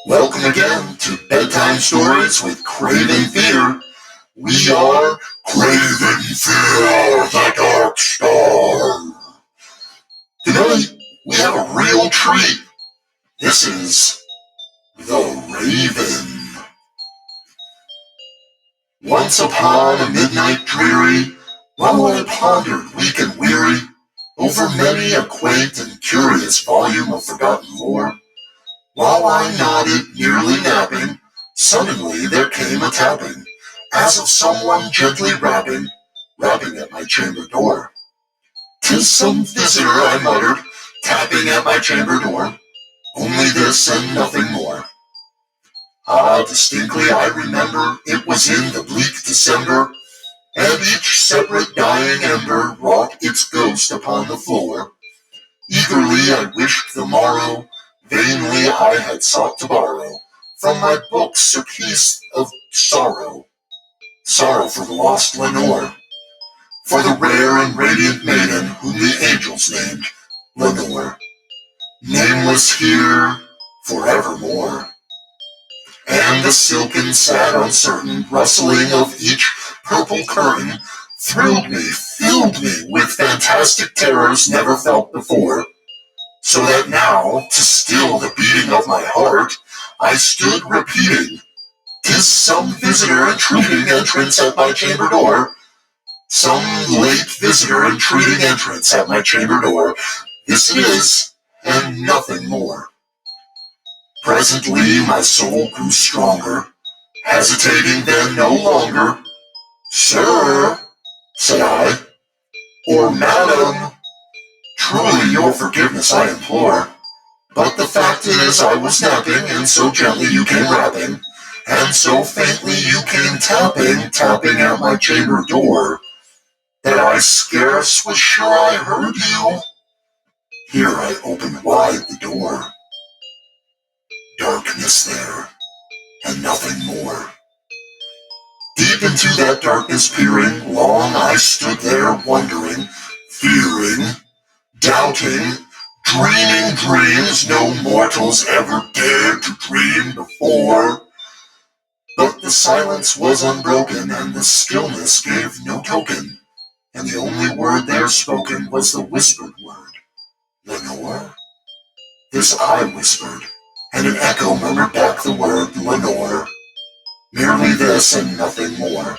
Welcome again to Bedtime Stories with Craven Fear. We are Craven Fear, the Dark Star. Tonight, we have a real treat. This is The Raven. Once upon a midnight dreary, while I pondered weak and weary over many a quaint and curious volume of forgotten lore, while I nodded, nearly napping, suddenly there came a tapping, as of someone gently rapping at my chamber door. "'Tis some visitor," I muttered, tapping at my chamber door. "Only this and nothing more." Ah, distinctly I remember it was in the bleak December, and each separate dying ember wrought its ghost upon the floor. Eagerly I wished the morrow, vainly I had sought to borrow from my books a piece of sorrow. Sorrow for the lost Lenore, for the rare and radiant maiden whom the angels named Lenore, nameless here forevermore. And the silken, sad, uncertain rustling of each purple curtain thrilled me, filled me with fantastic terrors never felt before. So that now, to still the beating of my heart, I stood repeating, "'Tis some visitor entreating entrance at my chamber door. Some late visitor entreating entrance at my chamber door. This it is, and nothing more." Presently my soul grew stronger, hesitating then no longer. "Sir," said I, "or madam, truly your forgiveness I implore. But the fact is I was napping, and so gently you came rapping, and so faintly you came tapping at my chamber door, that I scarce was sure I heard you." Here I opened wide the door. Darkness there, and nothing more. Deep into that darkness peering, long I stood there wondering, fearing, doubting, dreaming dreams no mortals ever dared to dream before. But the silence was unbroken, and the stillness gave no token, and the only word there spoken was the whispered word, "Lenore?" This I whispered, and an echo murmured back the word, "Lenore." Merely this and nothing more.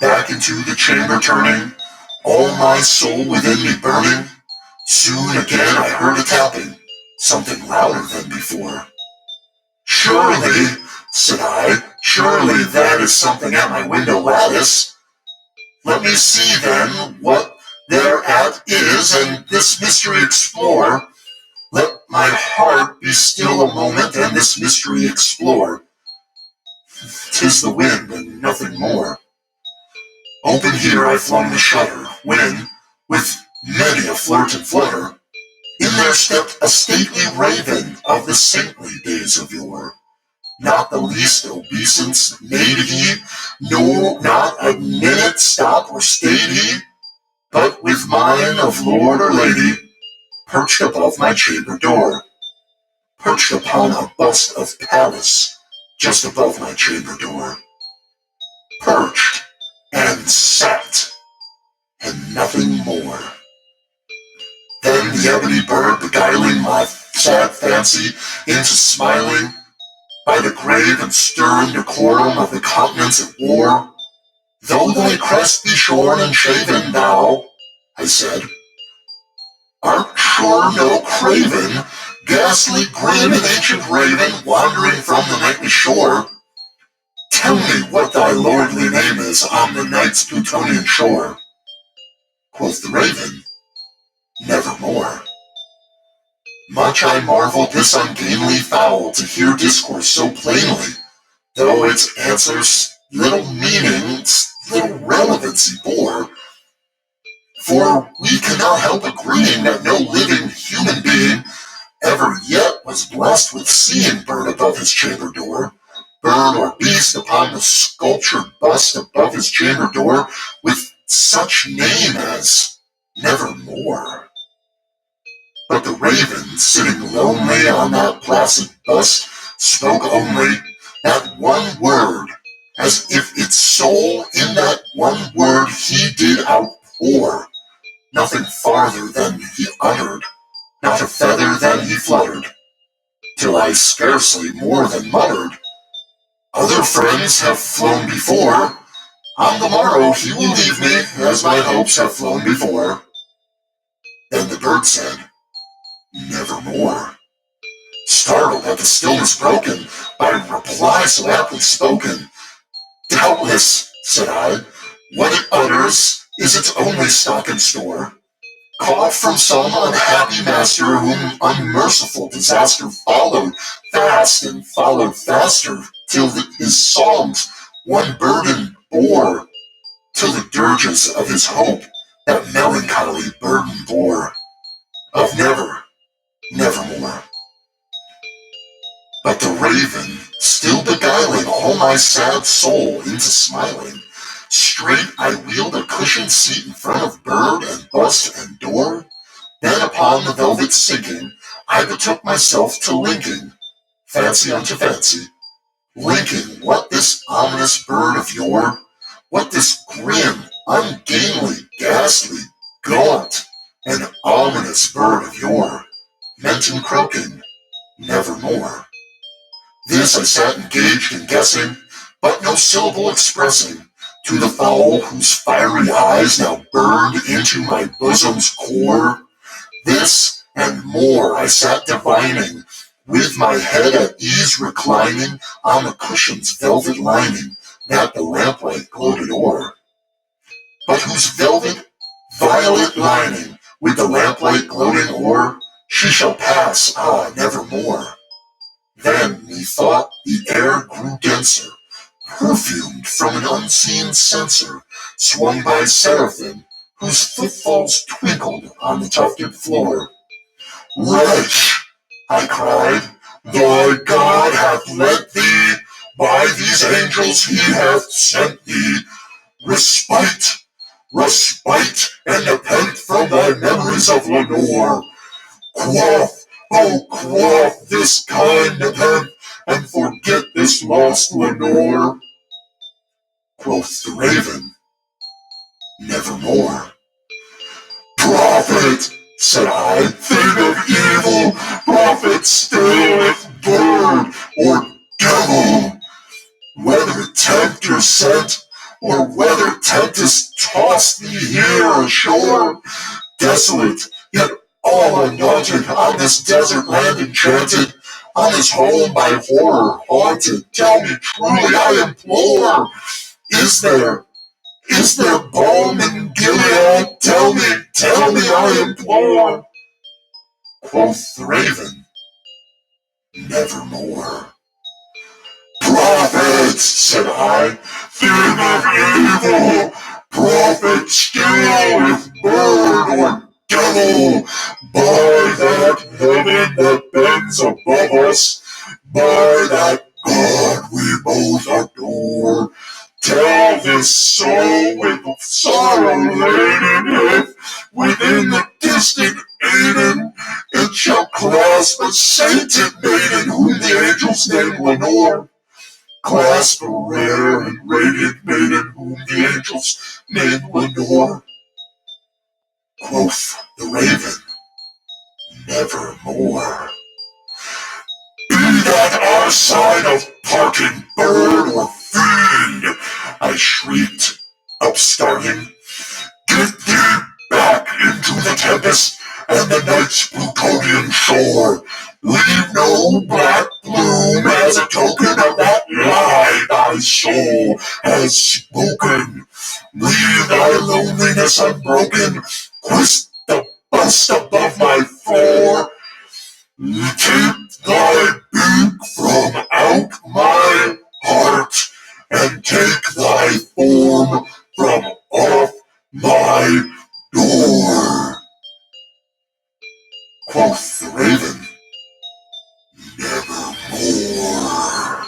Back into the chamber turning, all my soul within me burning, soon again I heard a tapping, something louder than before. "Surely," said I, "surely that is something at my window lattice. Let me see then what thereat is, and this mystery explore. Let my heart be still a moment, and this mystery explore. 'Tis the wind and nothing more." Open here I flung the shutter, when, with many a flirt and flutter, in there stepped a stately raven of the saintly days of yore. Not the least obeisance made he, nor not a minute stop or stayed he, but with mine of lord or lady, perched above my chamber door, perched upon a bust of Pallas, just above my chamber door, perched and sat, and nothing more. Then the ebony bird beguiling my sad fancy into smiling, by the grave and stern decorum of the continents at war, "Though thy crest be shorn and shaven, thou," I said, "art sure no craven, ghastly, grim, and ancient raven, wandering from the nightly shore. Tell me what thy lordly name is on the night's Plutonian shore." Quoth the raven, "Nevermore." Much I marveled this ungainly fowl to hear discourse so plainly, though its answers little meaning, little relevancy bore. For we cannot help agreeing that no living human being ever yet was blessed with seeing bird above his chamber door, bird or beast upon the sculptured bust above his chamber door, with such name as Nevermore. But the raven, sitting lonely on that placid bust, spoke only that one word, as if its soul in that one word he did outpour. Nothing farther than he uttered, not a feather than he fluttered, till I scarcely more than muttered, "Other friends have flown before, on the morrow he will leave me, as my hopes have flown before." Then the bird said, "Nevermore." Startled at the stillness broken by reply so aptly spoken, "Doubtless," said I, "what it utters is its only stock and store, caught from some unhappy master whom unmerciful disaster followed fast and followed faster, till his songs one burden bore, till the dirges of his hope that melancholy burden bore, of never, nevermore." But the raven, still beguiling all my sad soul into smiling, straight I wheeled a cushioned seat in front of bird and bust and door. Then upon the velvet sinking, I betook myself to linking, fancy unto fancy, linking what this ominous bird of yore, what this grim, ungainly, ghastly, gaunt, and ominous bird of yore meant in croaking, "Nevermore." This I sat engaged in guessing, but no syllable expressing, to the fowl whose fiery eyes now burned into my bosom's core. This and more I sat divining, with my head at ease reclining on the cushion's velvet lining that the lamplight gloated o'er, but whose velvet, violet lining, with the lamplight gloating o'er, she shall pass, ah, nevermore. Then, methought, the air grew denser, perfumed from an unseen censer, swung by seraphim, whose footfalls twinkled on the tufted floor. "Wretch," I cried, "thy God hath lent thee, by these angels he hath sent thee, respite, respite, and nepenthe from thy memories of Lenore. Quaff, oh quaff this kind nepenthe, and forget this lost Lenore." Quoth the raven, "Nevermore." "Prophet," said I, "thing of evil, prophet still, if bird or devil, whether tempter sent, or whether tempest tossed thee here ashore, desolate, yet all undaunted, on this desert land enchanted, on this home by horror haunted, tell me truly, I implore, is there balm in Gilead? Tell me, I implore." Quoth the raven, "Nevermore." "Prophet," said I, "thing of evil, prophet still, if bird or devil, by that heaven that bends above us, by that God we both adore, tell this soul with sorrow laden, if within the distant Eden it shall clasp a sainted maiden whom the angels name Lenore, clasp a rare and radiant maiden whom the angels name Lenore." Quoth the raven, "Nevermore." "Be that our sign of parting, bird or fiend," I shrieked, upstarting, "get thee back into the tempest and the night's Plutonian shore. Leave no black plume as a token of that lie thy soul has spoken. Leave thy loneliness unbroken. Quist the bust above my floor. Take thy beak from out my heart, and take thy form from off my door." Quoth the raven, "Nevermore."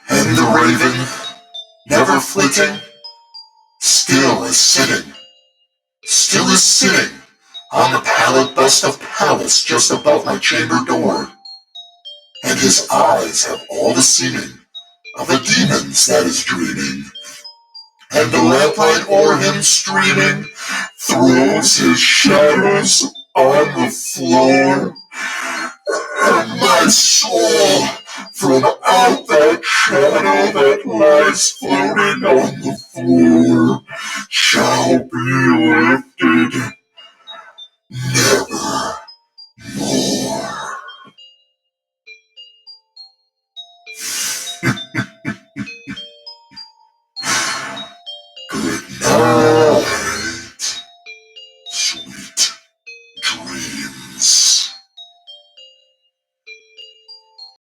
And the raven, never flitting, still is sitting on the pallid bust of Pallas just above my chamber door. and his eyes have all the seeming of a demon's that is dreaming. And the lamplight o'er him streaming throws his shadows on the floor. And my soul, from out that shadow that lies floating on the